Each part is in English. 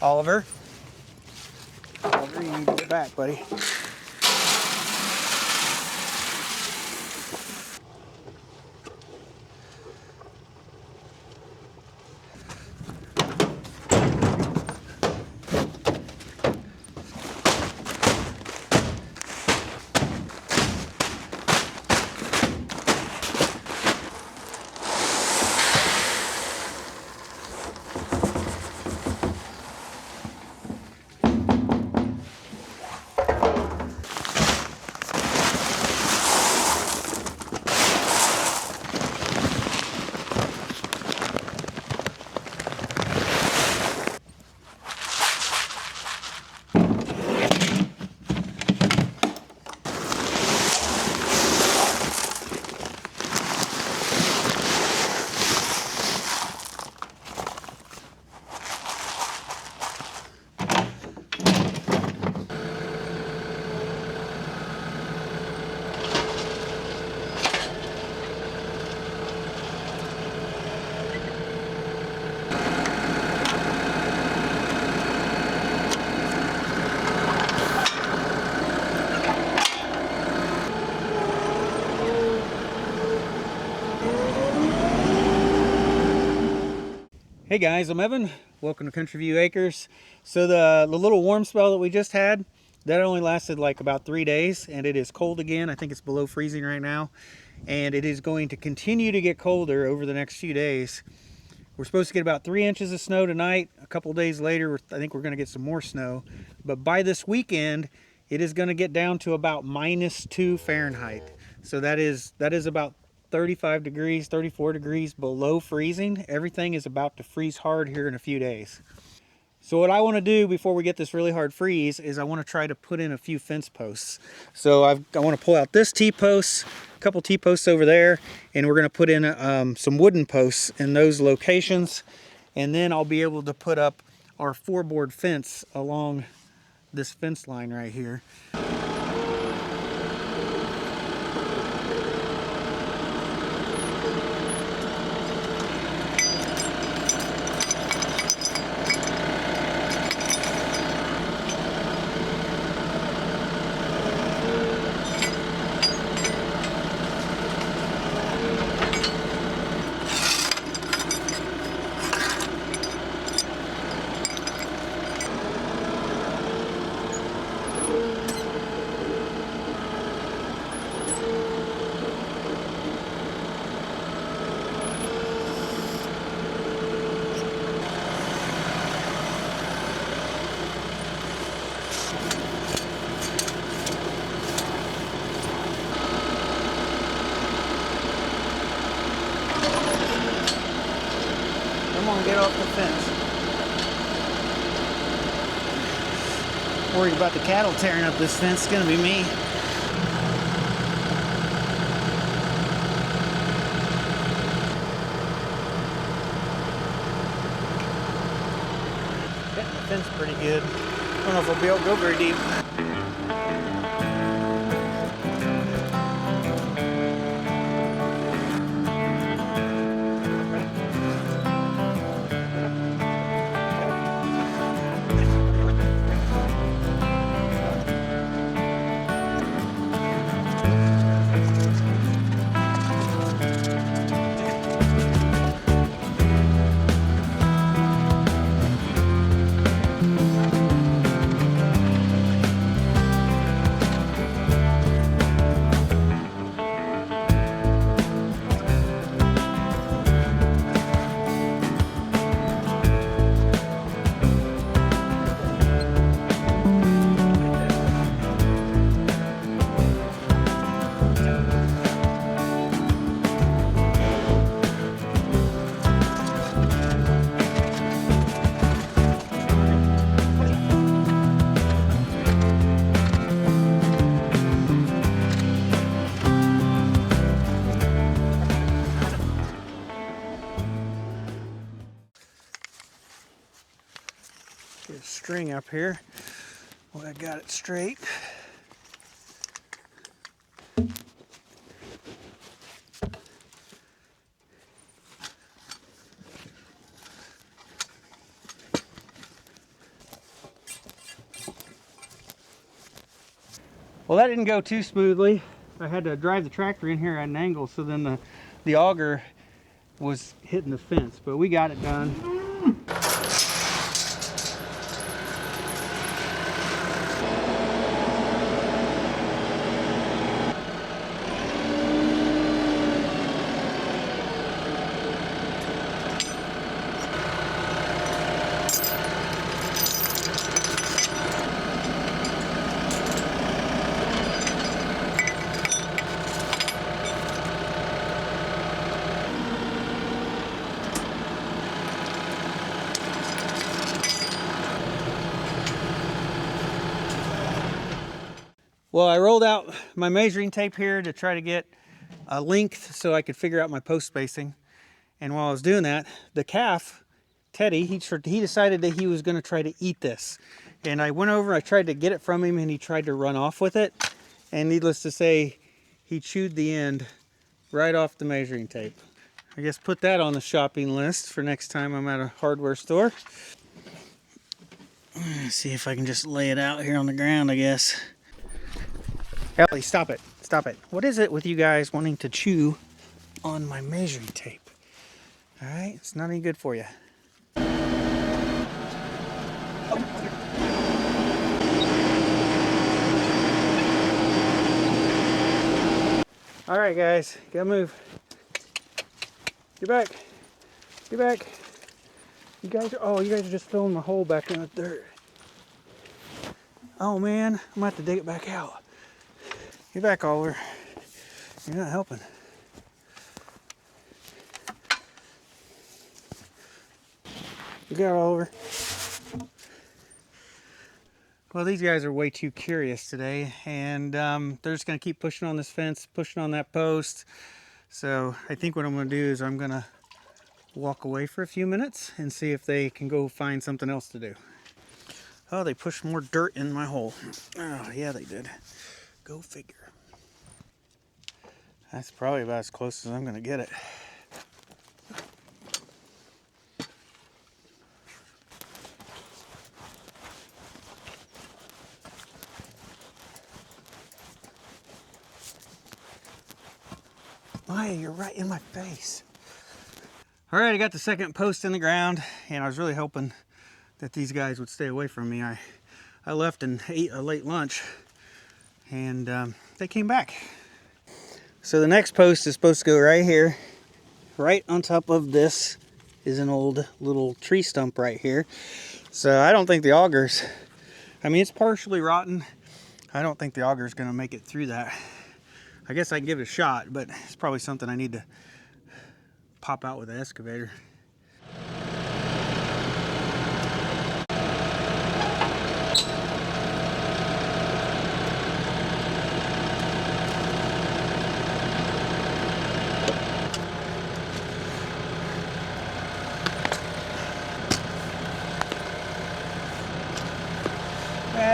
Oliver, you need to get back, buddy. Hey guys, I'm Evan. Welcome to Country View Acres. So the little warm spell that we just had, that only lasted like about 3 days, and it is cold again. I think it's below freezing right now, and it is going to continue to get colder over the next few days. We're supposed to get about 3 inches of snow tonight. A couple days later, I think we're going to get some more snow. But by this weekend, it is going to get down to about -2 Fahrenheit. So that is about 35 degrees, 34 degrees below freezing. Everything is about to freeze hard here in a few days. So what I want to do before we get this really hard freeze is I want to try to put in a few fence posts. So I want to pull out this T-post, a couple T-posts over there, and we're going to put in some wooden posts in those locations. And then I'll be able to put up our 4-board fence along this fence line right here. Come on, get off the fence. Worried about the cattle tearing up this fence. It's gonna be me. Hitting the fence pretty good. I don't know if I'll be able to go very deep. Get a string up here. Well, I got it straight. Well, that didn't go too smoothly. I had to drive the tractor in here at an angle, so then the auger was hitting the fence, but we got it done. Well, I rolled out my measuring tape here to try to get a length so I could figure out my post spacing. And while I was doing that, the calf, Teddy, he decided that he was going to try to eat this. And I went over, I tried to get it from him, and he tried to run off with it. And needless to say, he chewed the end right off the measuring tape. I guess put that on the shopping list for next time I'm at a hardware store. Let's see if I can just lay it out here on the ground, I guess. Ellie, stop it. Stop it. What is it with you guys wanting to chew on my measuring tape? All right, it's not any good for you. All right, guys, gotta move. Get back. Get back. You guys are just filling my hole back in the dirt. Oh man, I'm gonna have to dig it back out. Get back, Oliver. You're not helping. You got it, Oliver. Well, these guys are way too curious today, and they're just gonna keep pushing on this fence, pushing on that post. So I think what I'm gonna do is I'm gonna walk away for a few minutes and see if they can go find something else to do. Oh, they pushed more dirt in my hole. Oh, yeah, they did. Go figure. That's probably about as close as I'm gonna get it. Maya, you're right in my face. All right, I got the second post in the ground, and I was really hoping that these guys would stay away from me. I left and ate a late lunch, and they came back. So the next post is supposed to go right here. Right on top of this is an old little tree stump right here. So I don't think the augers, I mean, it's partially rotten. I don't think the auger is gonna make it through that. I guess I can give it a shot, but it's probably something I need to pop out with an excavator.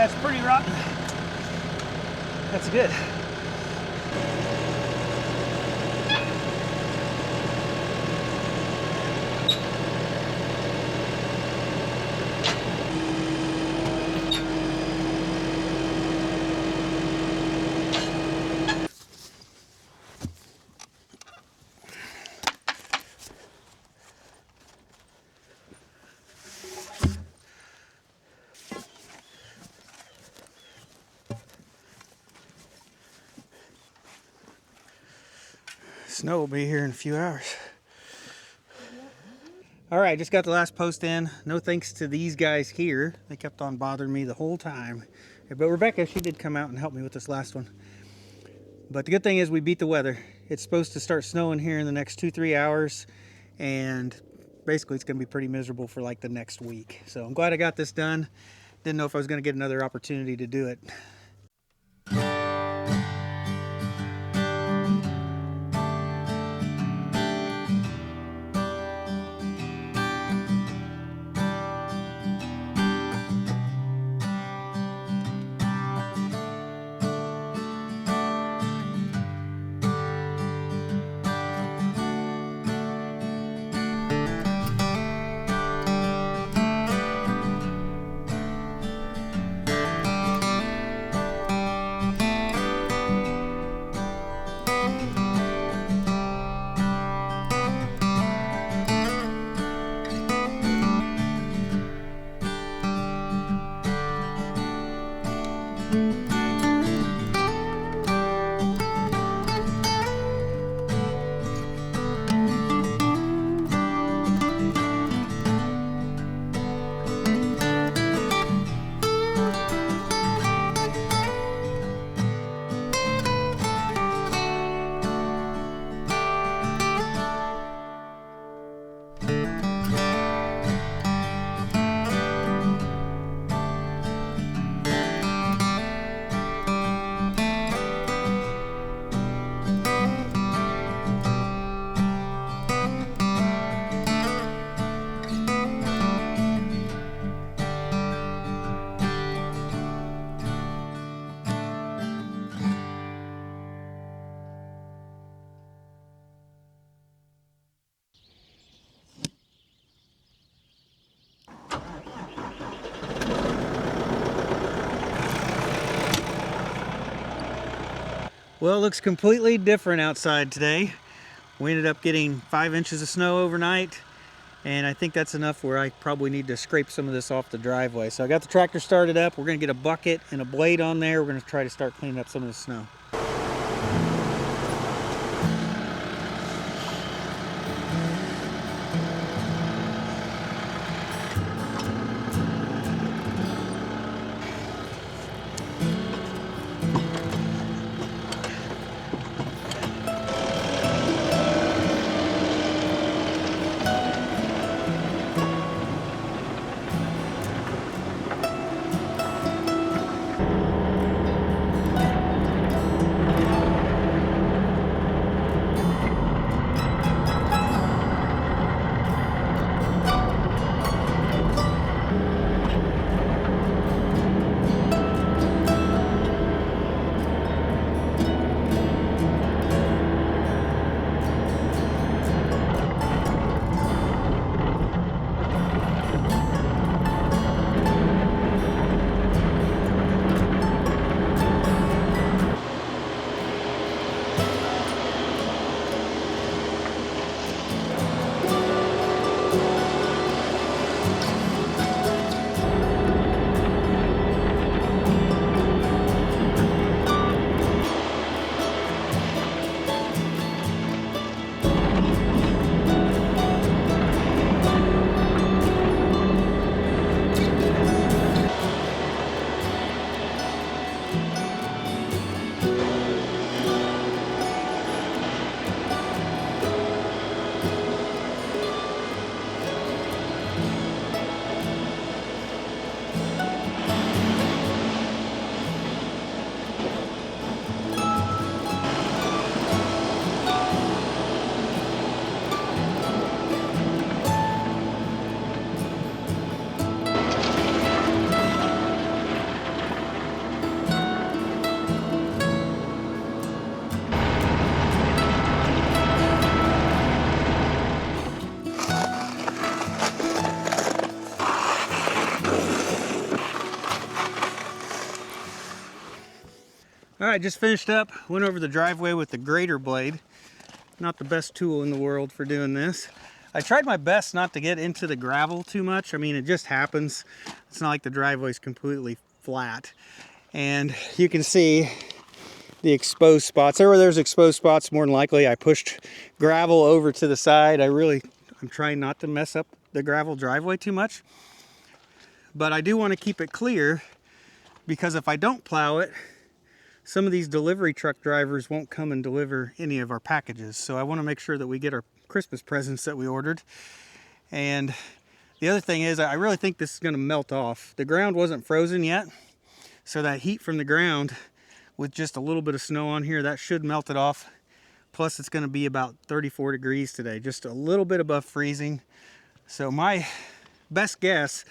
It's pretty rotten. That's good. Snow will be here in a few hours. All right, just got the last post in. No thanks to these guys here. They kept on bothering me the whole time. But Rebecca, she did come out and help me with this last one. But the good thing is we beat the weather. It's supposed to start snowing here in the next 2-3 hours. And basically it's gonna be pretty miserable for like the next week. So I'm glad I got this done. Didn't know if I was gonna get another opportunity to do it. Well, it looks completely different outside today. We ended up getting 5 inches of snow overnight, and I think that's enough where I probably need to scrape some of this off the driveway. So I got the tractor started up. We're gonna get a bucket and a blade on there. We're gonna try to start cleaning up some of the snow. All right, just finished up. Went over the driveway with the grater blade. Not the best tool in the world for doing this. I tried my best not to get into the gravel too much. I mean, it just happens. It's not like the driveway's completely flat. And you can see the exposed spots. Everywhere there's exposed spots, more than likely I pushed gravel over to the side. I'm trying not to mess up the gravel driveway too much. But I do want to keep it clear, because if I don't plow it, some of these delivery truck drivers won't come and deliver any of our packages. So I want to make sure that we get our Christmas presents that we ordered. And the other thing is, I really think this is going to melt off. The ground wasn't frozen yet, so that heat from the ground with just a little bit of snow on here, that should melt it off. Plus it's going to be about 34 degrees today, just a little bit above freezing. So my best guess,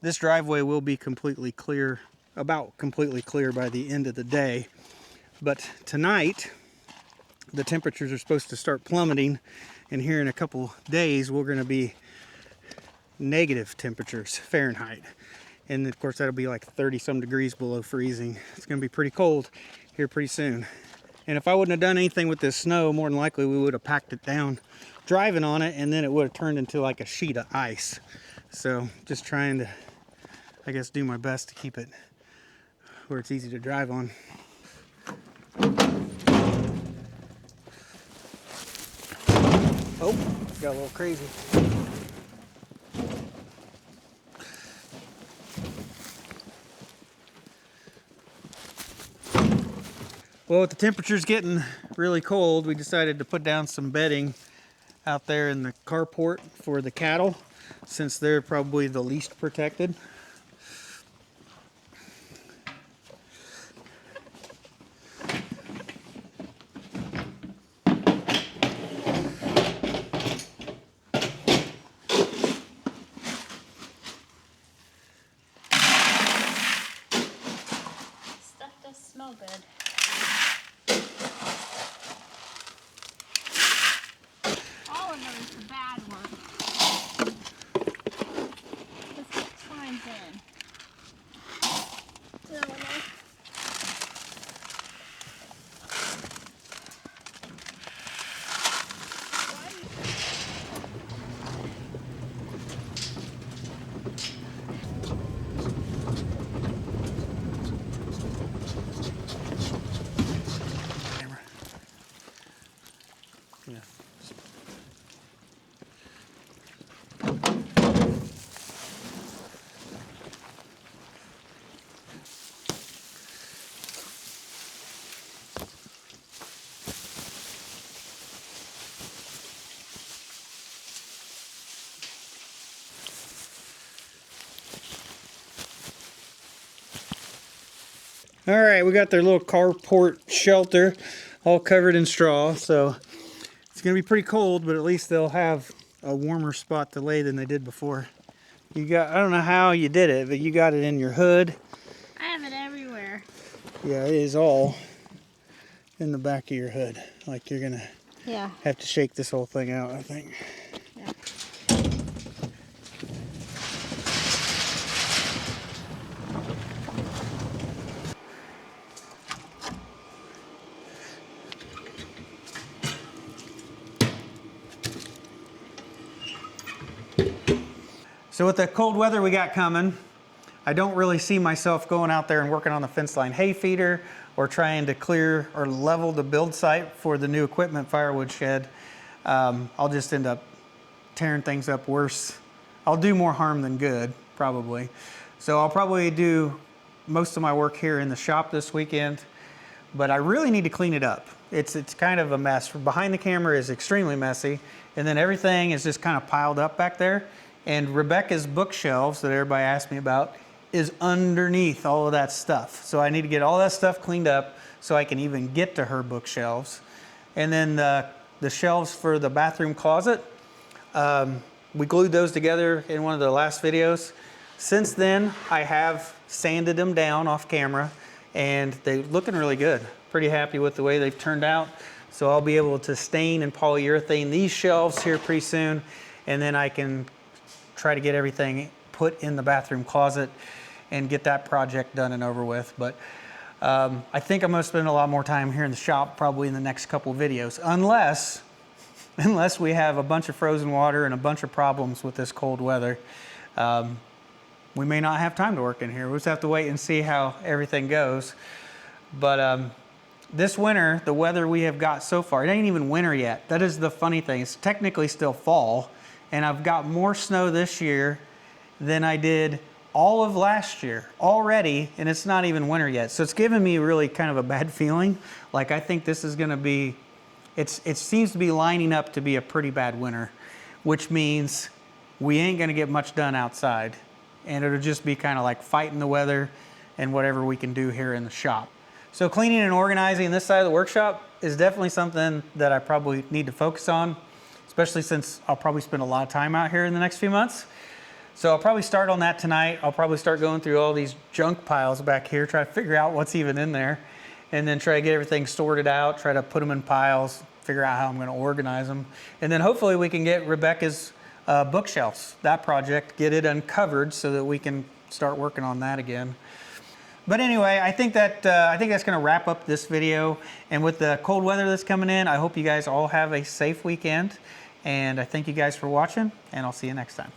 this driveway will be completely clear, about completely clear by the end of the day. But tonight, the temperatures are supposed to start plummeting, and here in a couple days, we're going to be negative temperatures, Fahrenheit. And of course, that'll be like 30-some degrees below freezing. It's going to be pretty cold here pretty soon. And if I wouldn't have done anything with this snow, more than likely we would have packed it down driving on it, and then it would have turned into like a sheet of ice. So just trying to, I guess, do my best to keep it where it's easy to drive on. Oh, got a little crazy. Well, with the temperatures getting really cold, we decided to put down some bedding out there in the carport for the cattle, since they're probably the least protected. Smell good. All of them is the bad one. Let's get TYM's in. All right, we got their little carport shelter all covered in straw, so it's gonna be pretty cold, but at least they'll have a warmer spot to lay than they did before. You got, I don't know how you did it, but you got it in your hood. I have it everywhere. Yeah, it is all in the back of your hood. Like you're gonna have to shake this whole thing out, I think. Yeah. So with the cold weather we got coming, I don't really see myself going out there and working on the fence line hay feeder or trying to clear or level the build site for the new equipment firewood shed. I'll just end up tearing things up worse. I'll do more harm than good, probably. So I'll probably do most of my work here in the shop this weekend, but I really need to clean it up. It's kind of a mess. Behind the camera is extremely messy, and then everything is just kind of piled up back there. And Rebecca's bookshelves that everybody asked me about is underneath all of that stuff. So I need to get all that stuff cleaned up so I can even get to her bookshelves. And then the shelves for the bathroom closet, we glued those together in one of the last videos. Since then, I have sanded them down off camera and they're looking really good. Pretty happy with the way they've turned out. So I'll be able to stain and polyurethane these shelves here pretty soon, and then I can try to get everything put in the bathroom closet and get that project done and over with. But I think I'm gonna spend a lot more time here in the shop probably in the next couple of videos, unless we have a bunch of frozen water and a bunch of problems with this cold weather. We may not have time to work in here. We'll just have to wait and see how everything goes. But this winter, the weather we have got so far, it ain't even winter yet. That is the funny thing. It's technically still fall, and I've got more snow this year than I did all of last year already, and it's not even winter yet. So it's giving me really kind of a bad feeling. Like I think this is gonna be, it seems to be lining up to be a pretty bad winter, which means we ain't gonna get much done outside. And it'll just be kind of like fighting the weather and whatever we can do here in the shop. So cleaning and organizing this side of the workshop is definitely something that I probably need to focus on, especially since I'll probably spend a lot of time out here in the next few months. So I'll probably start on that tonight. I'll probably start going through all these junk piles back here, try to figure out what's even in there, and then try to get everything sorted out, try to put them in piles, figure out how I'm gonna organize them. And then hopefully we can get Rebecca's bookshelves, that project, get it uncovered so that we can start working on that again. But anyway, I think that's gonna wrap up this video. And with the cold weather that's coming in, I hope you guys all have a safe weekend. And I thank you guys for watching, and I'll see you next time.